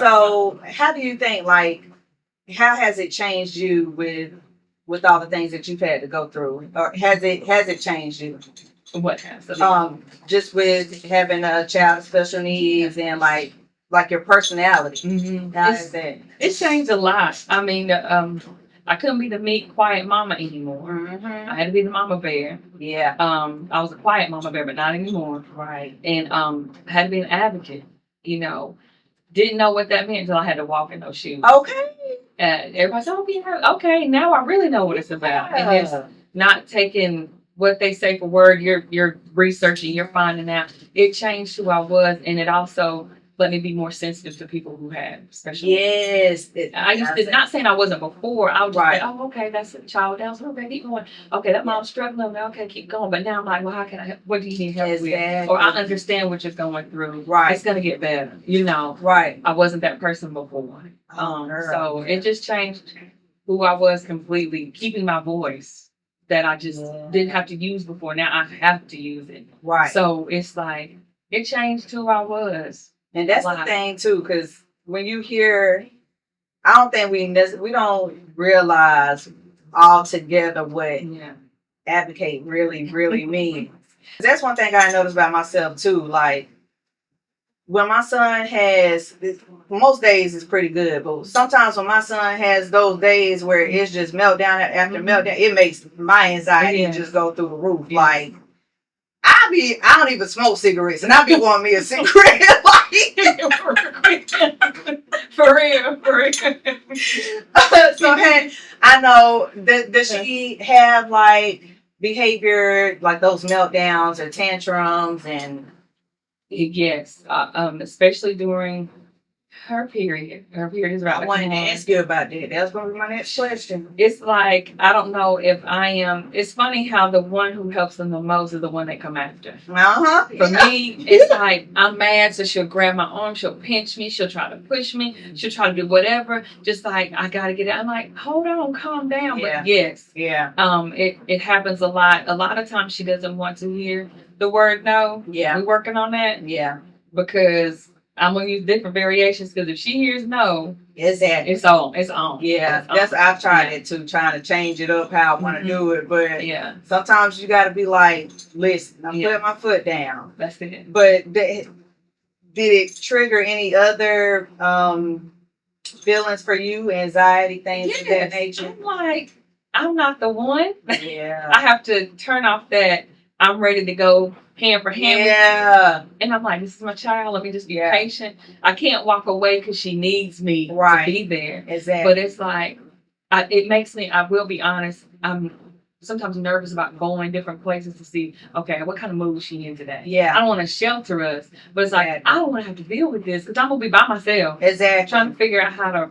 So how do you think, like, how has it changed you with all the things that you've had to go through, or has it changed you? What has it? Just with having a child with special needs and like your personality. Mm-hmm. How is that? It's changed a lot. I mean, I couldn't be the meek, quiet mama anymore. Mm-hmm. I had to be the mama bear. Yeah. I was a quiet mama bear, but not anymore. Right. And I had to be an advocate. You know, didn't know what that meant until I had to walk in those shoes. Okay. Everybody said, "Oh, yeah, okay." Now I really know what it's about, and it's not taking what they say for word. You're researching, you're finding out. It changed who I was, and it also let me be more sensitive to people who had special Yes. I used to, not saying I wasn't before. I would just Right. say, "Oh, okay, that's a child down. So okay, keep going. Okay, that mom's struggling. Okay, keep going." But now I'm like, "Well, how can I help? What do you need help with?" Exactly. Or I understand what you're going through. Right. It's gonna get better. You know. Right. I wasn't that person before. So it just changed who I was completely, keeping my voice that I just didn't have to use before. Now I have to use it. Right. So it's like it changed who I was. And that's the thing too, because when you hear, I don't think we don't realize altogether what advocate really means. That's one thing I noticed about myself too. Like when my son has, most days is pretty good, but sometimes when my son has those days where it's just meltdown after meltdown, it makes my anxiety just go through the roof. Like I don't even smoke cigarettes, and I be wanting me a cigarette. For real. So hey, I know does she have like behavior like those meltdowns or tantrums and? Yes, especially during her period. Her period is right. I wanted to ask you about that. That was going to be my next question. It's like, I don't know if I am. It's funny how the one who helps them the most is the one they come after. Uh-huh. For me, it's like I'm mad, so she'll grab my arm, she'll pinch me, she'll try to push me, she'll try to do whatever. Just like I gotta get it. I'm like, hold on, calm down. Yeah. But yes, yeah. It happens a lot. A lot of times she doesn't want to hear the word no. Yeah. We're working on that. Yeah. Because I'm gonna use different variations. Because if she hears no, it's on. It's on. Yeah, it's on. I've tried it too, trying to change it up how I want to do it. But sometimes you got to be like, listen, I'm putting my foot down. That's it. But did it trigger any other feelings for you, anxiety, things of that nature? I'm like, I'm not the one. Yeah. I have to turn off that I'm ready to go hand for hand. Yeah. And I'm like, this is my child. Let me just be patient. I can't walk away because she needs me to be there. Exactly. But it's like, it makes me, I will be honest, I'm sometimes nervous about going different places to see, okay, what kind of mood is she in today? Yeah. I don't want to shelter us. But it's like, I don't want to have to deal with this because I'm going to be by myself. Exactly. Trying to figure out how to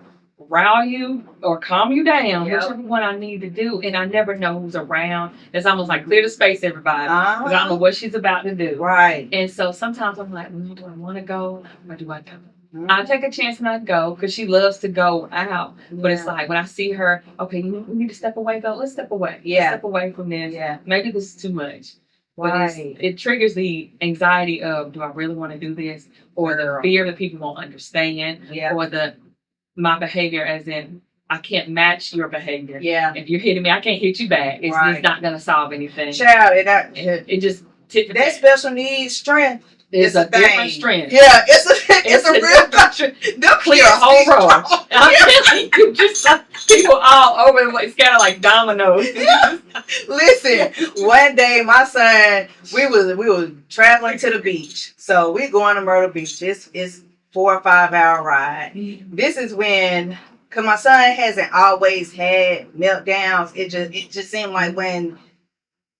rile you or calm you down, whichever one I need to do. And I never know who's around. It's almost like clear the space, everybody. Because I don't know what she's about to do. Right. And so sometimes I'm like, do I want to go or do I go? I take a chance and I go because she loves to go out. But it's like when I see her, okay, we need to step away, though. Let's step away. Yeah. Let's step away from this. Yeah. Maybe this is too much. But right. It triggers the anxiety of, do I really want to do this? Or the fear that people won't understand. Yeah. Or my behavior as in, I can't match your behavior. Yeah. If you're hitting me, I can't hit you back. It's not going to solve anything. Child, it just... that special needs strength. It's a different strength. Yeah, it's a real strength. They'll clear a whole row. I'm telling you, just people all over the place, scattered like dominoes. Listen, one day my son, we was traveling to the beach. So we going to Myrtle Beach. It's 4 or 5 hour ride. This is when, cause my son hasn't always had meltdowns. It just seemed like when.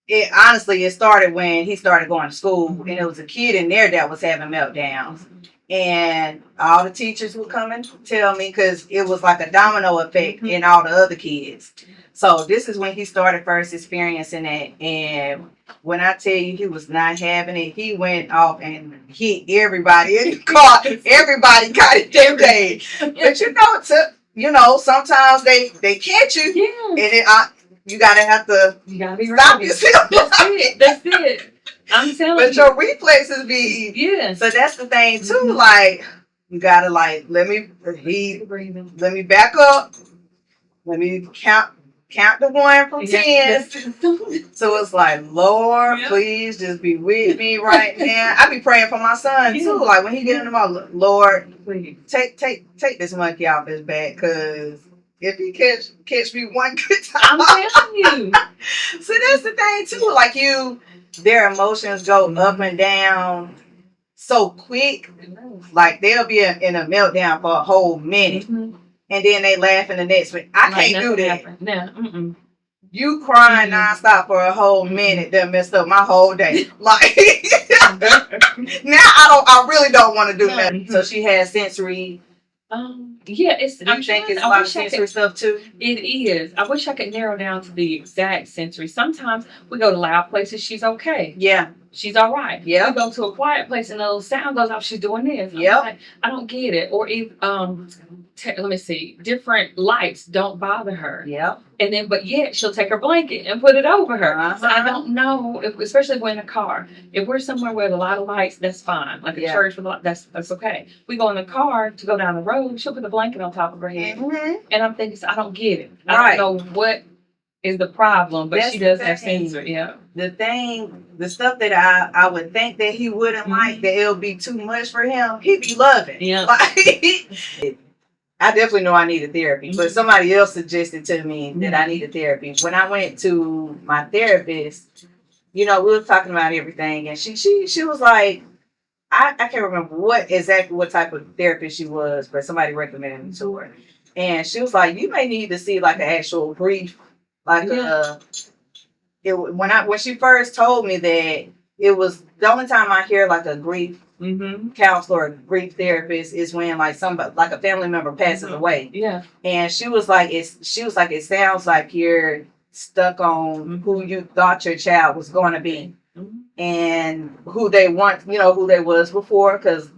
It started when he started going to school, and it was a kid in there that was having meltdowns, and all the teachers would come and tell me because it was like a domino effect in all the other kids. So this is when he started first experiencing it, and when I tell you he was not having it, he went off and hit everybody in the car. Everybody got it that day, but sometimes they catch you, and you gotta be stop yourself. That's it. I'm telling you. But your reflexes be so that's the thing too. Like You gotta like let me back up. Let me count the one from 10. So it's like, Lord, please just be with me right now. I be praying for my son too. Like when he get in the mouth, Lord, please take this monkey off his back, because if he catch me one good time, I'm telling you. So that's the thing too. Like their emotions go up and down so quick. Like they'll be in a meltdown for a whole minute. And then they laugh in the next minute. I can't do that. No. You crying nonstop for a whole minute that messed up my whole day. Like now I really don't want to do that. So she has sensory. Yeah, it's. I think it's a lot of sensory stuff too. It is. I wish I could narrow down to the exact sensory. Sometimes we go to loud places, she's okay. Yeah. She's all right. Yeah. We go to a quiet place and a little sound goes off. She's doing this. Yeah. Like, I don't get it. Or if let me see. Different lights don't bother her. Yeah. And then, but yet she'll take her blanket and put it over her. So I don't know, especially if we're in a car. If we're somewhere with a lot of lights, that's fine. Like a church with a lot, that's okay. We go in the car to go down the road. She'll put the blanket on top of her head, and I'm thinking, I don't get it. I don't know what is the problem, but she does have sensory. Yeah. The stuff that I would think that he wouldn't like, that it'll be too much for him, he'd be loving. Yeah. Like, I definitely know I needed therapy, but somebody else suggested to me that I needed therapy. When I went to my therapist, we were talking about everything, and she was like, I can't remember what type of therapist she was, but somebody recommended me to her. And she was like, you may need to see like an actual grief, like when she first told me that, it was the only time I hear like a grief counselor or grief therapist is when like somebody, like a family member passes away. Yeah. And she was like, it sounds like you're stuck on who you thought your child was going to be and who they want, who they was before. Because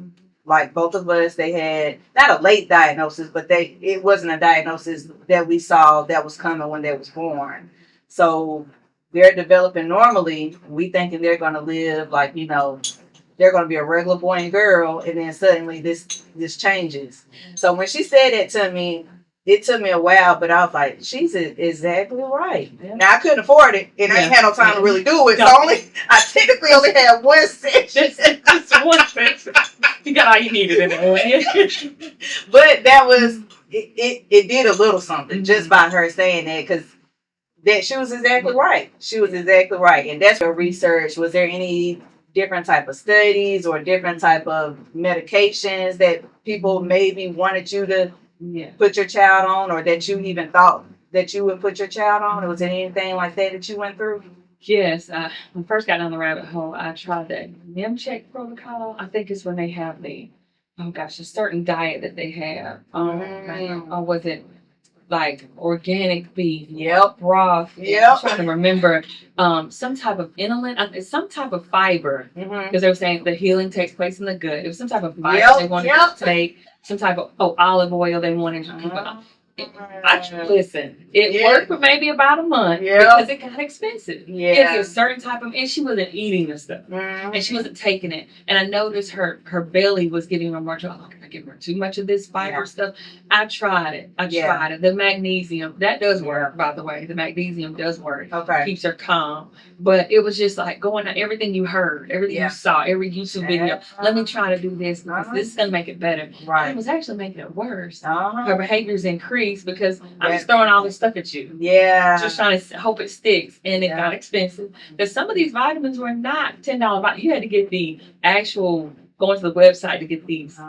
like both of us, they had not a late diagnosis, but it wasn't a diagnosis that we saw that was coming when they was born. So they're developing normally. We thinking they're going to live like, they're going to be a regular boy and girl, and then suddenly this changes. So when she said that to me, it took me a while, but I was like, she's exactly right. Yeah. Now, I couldn't afford it, and I ain't had no time to really do it. So I technically only had one session. Just one session. You got all you needed in it. But that was, it did a little something just by her saying that, because that she was exactly right. She was exactly right. And that's her research. Was there any different type of studies or different type of medications that people maybe wanted you to put your child on, or that you even thought that you would put your child on? Or was there anything like that you went through? Yes. When I first got down the rabbit hole, I tried that NIM-check protocol. I think it's when they have a certain diet that they have. Or was it like organic beef, broth. I'm trying to remember some type of inulin, some type of fiber, because they were saying the healing takes place in the gut. It was some type of fiber they wanted to take, some type of olive oil they wanted to put on. Listen, it worked for maybe about a month because it got expensive. It was a certain type of, and she wasn't eating the stuff, and she wasn't taking it. And I noticed her belly was getting her more trouble. I give her too much of this fiber stuff. I tried it. Tried it. The magnesium, that does work, by the way. The magnesium does work. Okay. Keeps her calm. But it was just like going on everything you heard, everything you saw, every YouTube video. Let me try to do this because this is going to make it better. Right. It was actually making it worse. Her behaviors increased because I'm just throwing all this stuff at you. Yeah. Just trying to hope it sticks. And it got expensive. Because some of these vitamins were not $10 vitamins. You had to get the actual, going to the website to get these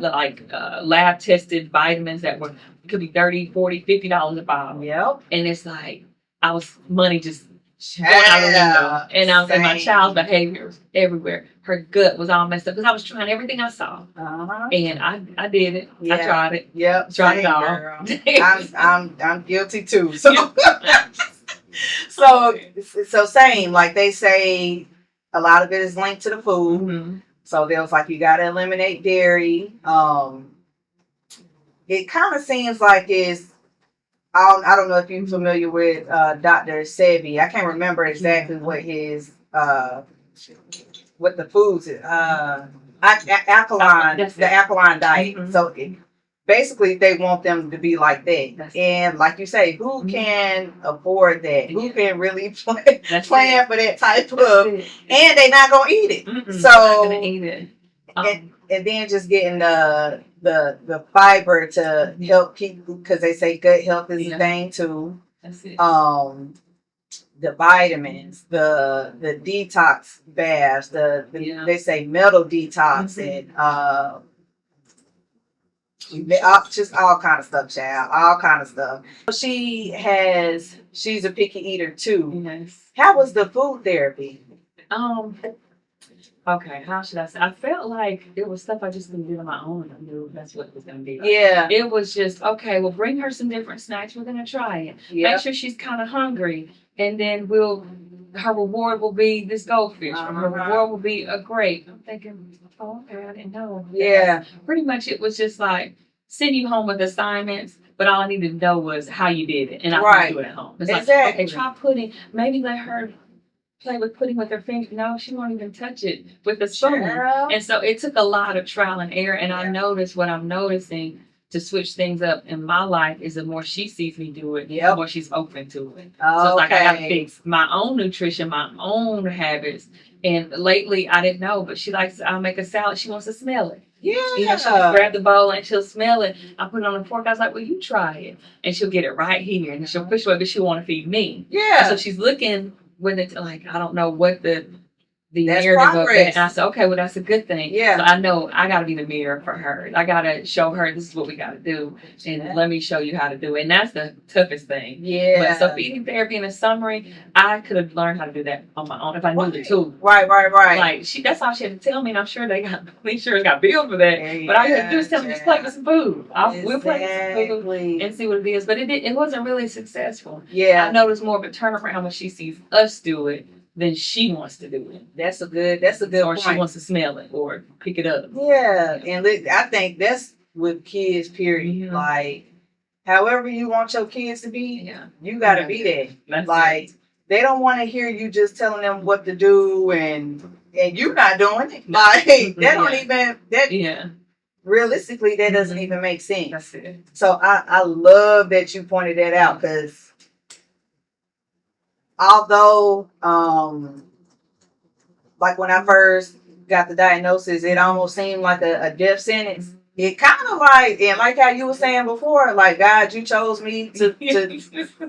lab tested vitamins that were, could be $30, $40, $50 a bottle. Yep. And it's like, money just going out the window. And my child's behavior was everywhere. Her gut was all messed up because I was trying everything I saw. And I did it. I tried it. Yep. Tried it all. I'm guilty too. So so same. Like they say, a lot of it is linked to the food. So there was like, you got to eliminate dairy. It kind of seems like I don't know if you're familiar with Dr. Sebi. I can't remember exactly what his what the foods alkaline, That's the it. alkaline diet. Mhm. So basically, they want them to be like that. That's it. And like you say, who Mhm. can afford that? Who Yeah. can really That's plan it. for that type That's of? it. And they not gonna eat it. Mm-mm, they're not So gonna eat it. and then just getting the fiber to help keep, because they say gut health is a Yeah. thing too. That's it. The vitamins, the detox baths, Yeah. they say metal detox Mhm. and just all kind of stuff, child, all kind of stuff. She's a picky eater too. Yes. How was the food therapy? Okay, how should I say? I felt like it was stuff I just couldn't do on my own. I knew that's what it was going to be like. Yeah, It was just, okay, well, bring her some different snacks. We're going to try it. yeah. Make sure she's kind of hungry. And then her reward will be this goldfish. Or her reward will be a grape. I'm thinking, oh, okay, I didn't know. Yeah. Pretty much it was just like, send you home with assignments, but all I needed to know was how you did it. And I Right. can do it at home. It's Exactly. like, okay, try pudding. Maybe let her play with pudding with her finger. No, she won't even touch it with a spoon. Child. And so it took a lot of trial and error. And I noticed what I'm noticing to switch things up in my life is the more she sees me do it, the Yep. more she's open to it. Okay. So it's like I gotta fix my own nutrition, my own habits. And lately I didn't know, but I'll make a salad, she wants to smell it. Yeah. You know, she'll just grab the bowl and she'll smell it. I put it on the fork. I was like, well, you try it. And she'll get it right here. And she'll push away, but she'll want to feed me. Yeah. And so she's looking with it like, I don't know what the That's narrative progress. of that. And I said, okay, well, that's a good thing. Yeah. So I know I got to be the mirror for her. I got to show her this is what we got to do. And let me show you how to do it. And that's the toughest thing. Yeah. But so feeding therapy in a summary, I could have learned how to do that on my own if I knew the tool. Right. Like that's all she had to tell me, and I'm sure they got billed for that. But all you had to do is tell me just play with some food. We'll play with some food and see what it is. But it wasn't really successful. Yeah. I noticed more of a turnaround when she sees us do it than she wants to do it. That's a good Or point. she wants to smell it or pick it up. Yeah, and I think that's with kids, period. Yeah. Like, however you want your kids to be, Yeah. you got to be there. That's Like, it. they don't want to hear you just telling them what to do and you not doing it. Like, Yeah. Realistically, that doesn't even make sense. That's it. So I love that you pointed that out, because although, like when I first got the diagnosis, it almost seemed like a death sentence. It kind of and like how you were saying before, like, God, you chose me to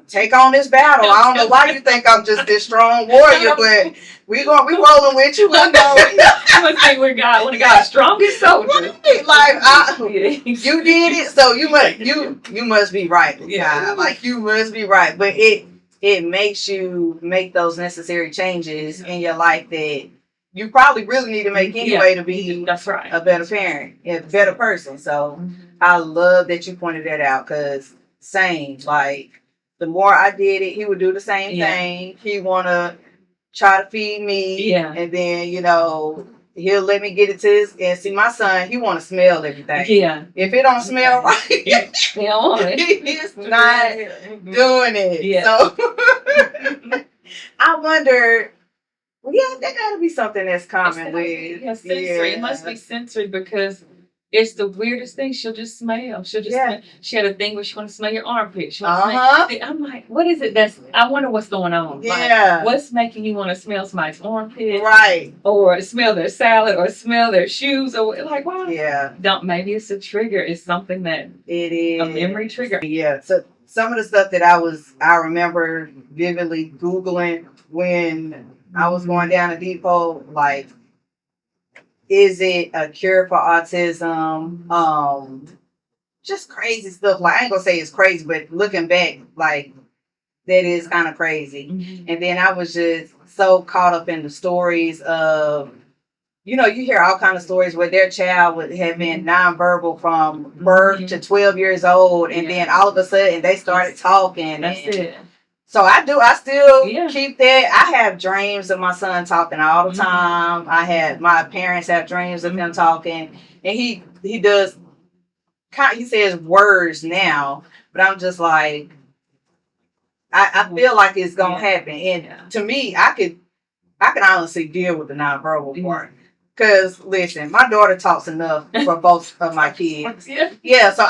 take on this battle. I don't know why you think I'm just this strong warrior, but we rolling with you. I know. You must think we're God's strongest soldier. Right. Like you did it, so you must be right. Yeah, like you must be right. But it makes you make those necessary changes in your life that you probably really need to make anyway to be that's right. a better parent, a better person. So I love that you pointed that out, because same, like, the more I did it, he would do the same thing. He want to try to feed me. Yeah. And then, he'll let me get it to and see, my son, he want to smell everything. Yeah. If it don't smell right, he's not doing it. Yeah. So I wonder, there got to be something that's common with. Sensory. It must be sensory, because it's the weirdest thing. She'll just smell. Smell. She had a thing where she want to smell your armpit. She smell. I'm like, what is it? I wonder what's going on. Yeah. Like, what's making you want to smell somebody's armpit? Right. Or smell their salad, or smell their shoes, or like, why? Yeah. Maybe it's a trigger. It's something that it is a memory trigger. Yeah. So some of the stuff that I remember vividly Googling when I was going down a depot, like, is it a cure for autism? Just crazy stuff. Like, I ain't gonna say it's crazy, but looking back, like, that is kind of crazy. Mm-hmm. And then I was just so caught up in the stories of, you hear all kind of stories where their child would have been nonverbal from birth to 12 years old, and then all of a sudden they started talking. That's it. So I still keep that. I have dreams of my son talking all the time. My parents have dreams of him talking, and he does. He says words now, but I'm just like, I feel like it's gonna happen. And to me, I could honestly deal with the nonverbal part. Cause listen, my daughter talks enough for both of my kids. Yeah. Yeah, so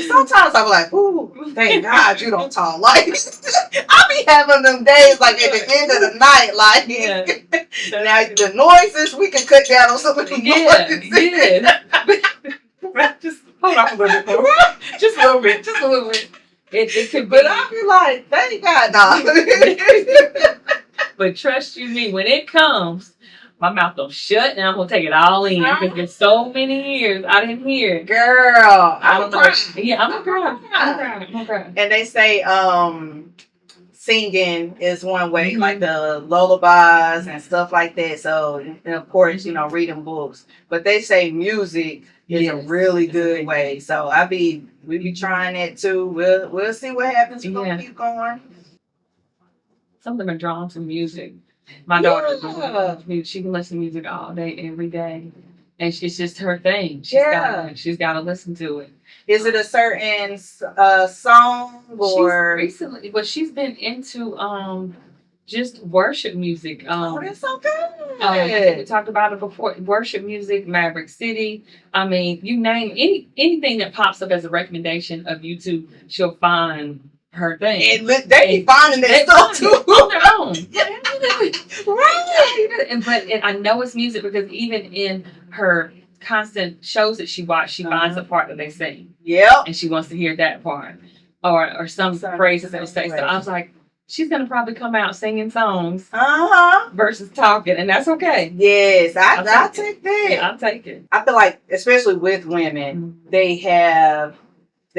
sometimes I'm like, ooh, thank God you don't talk. Like I be having them days like at the end of the night, like now the noises we can cut down on some of the noises. Just hold on a little bit more. Just a little bit. Just a little bit. It could be. But I be like, thank God, no. But trust you me, when it comes, my mouth don't shut and I'm gonna take it all in because there's so many years I didn't hear it. Girl, I'm crying. Yeah, I'm gonna cry. And they say singing is one way, like the lullabies and stuff like that. So, and of course, reading books. But they say music is a really good way. So we be trying that too. We'll see what happens. We're gonna keep going. Some of them are drawn to music. My daughter, she can listen to music all day, every day, and it's just her thing. She's got to listen to it. Is it a certain song or recently? Well, she's been into just worship music. That's so good. We talked about it before. Worship music, Maverick City. I mean, you name anything that pops up as a recommendation of YouTube, she'll find her thing. And they be finding that stuff too on their own. Right. And I know it's music because even in her constant shows that she watches, she finds the part that they sing. Yeah. And she wants to hear that part. Or some phrases that they say. So I was like, she's gonna probably come out singing songs versus talking, and that's okay. Yes, I'll take that. Yeah, I'll take it. I feel like, especially with women, they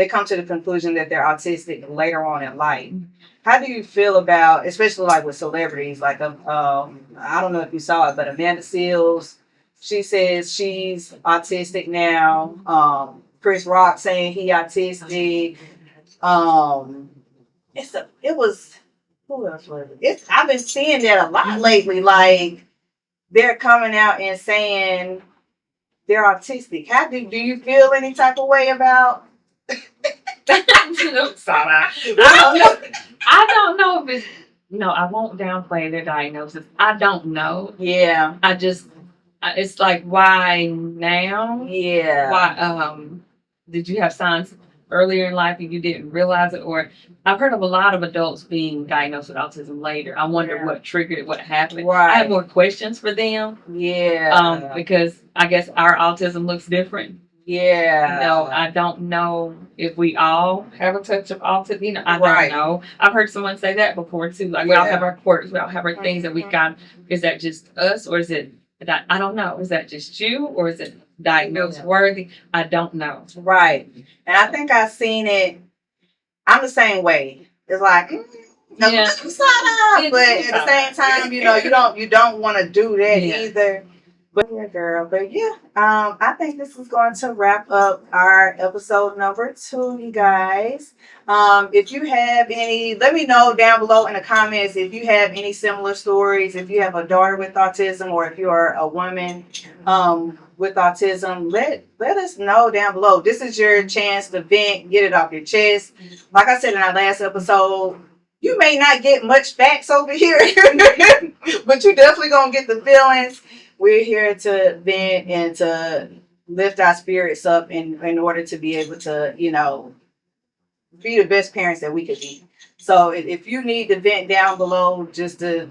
come to the conclusion that they're autistic later on in life. How do you feel about, especially like with celebrities, like I don't know if you saw it, but Amanda Seales, she says she's autistic now. Chris Rock saying he autistic. Who else was it? I've been seeing that a lot lately. Like they're coming out and saying they're autistic. How do you feel any type of way about? I don't know if it's no. I won't downplay their diagnosis. I don't know. Yeah. It's like, why now? Yeah. Why? Did you have signs earlier in life and you didn't realize it? Or I've heard of a lot of adults being diagnosed with autism later. I wonder what triggered it, what happened. Right. I have more questions for them. Yeah. Because I guess our autism looks different. Yeah. No, I don't know if we all have a touch of autism. I don't know. I've heard someone say that before too. Like we all have our quirks, we all have our things that we got. Is that just us, or is it? I don't know. Is that just you, or is it diagnosed worthy? I don't know. Right. And I think I've seen it. I'm the same way. It's like, but at the same time, you don't want to do that either. But yeah, girl. But yeah, I think this is going to wrap up our episode number 2, you guys. If you have any, let me know down below in the comments if you have any similar stories. If you have a daughter with autism, or if you're a woman with autism, let us know down below. This is your chance to vent, get it off your chest. Like I said in our last episode, you may not get much facts over here, but you definitely gonna get the feelings. We're here to vent and to lift our spirits up in order to be able to, be the best parents that we could be. So if you need to vent down below just to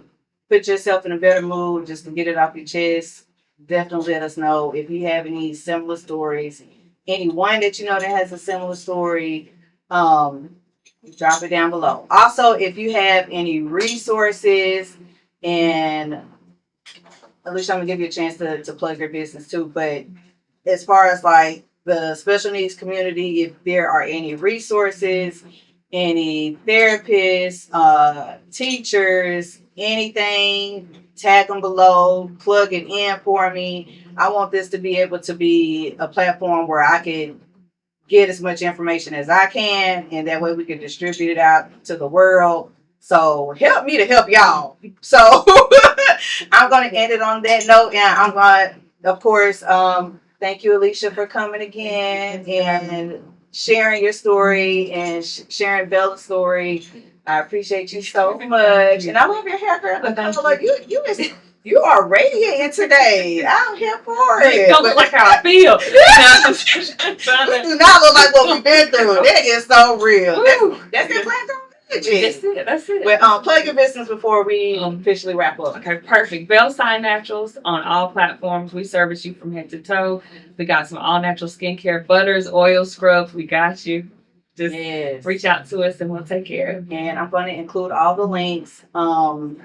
put yourself in a better mood, just to get it off your chest, definitely let us know. If you have any similar stories, anyone that that has a similar story, drop it down below. Also, if you have any resources, and at least I'm gonna give you a chance to plug your business too. But as far as like the special needs community, if there are any resources, any therapists, teachers, anything, tag them below, plug it in for me. I want this to be able to be a platform where I can get as much information as I can, and that way we can distribute it out to the world. So help me to help y'all. So I'm going to end it on that note. And I'm going to, of course, thank you, Alicia, for coming again and sharing your story and sharing Bella's story. I appreciate you so much. And I love your hair, girl. The color, you You are radiating today. I'm here for it. Don't look like how I feel. We do not look like what we've been through. That is so real. That's the plan. That's it. That's it. Well, plug your business before we officially wrap up. Okay, perfect. Bellside Naturals on all platforms. We service you from head to toe. We got some all natural skincare, butters, oil scrubs. We got you. Just reach out to us and we'll take care of you. And I'm going to include all the links. So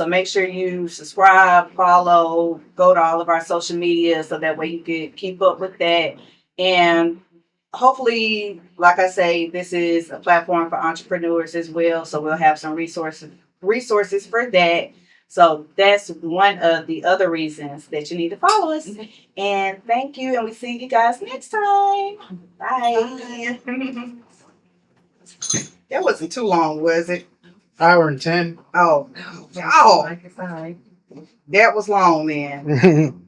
make sure you subscribe, follow, go to all of our social media so that way you can keep up with that. And hopefully, like I say, this is a platform for entrepreneurs as well. So we'll have some resources for that. So that's one of the other reasons that you need to follow us. And thank you. And we see you guys next time. Bye. That wasn't too long, was it? Hour and 10. Oh, Sorry. that was long then.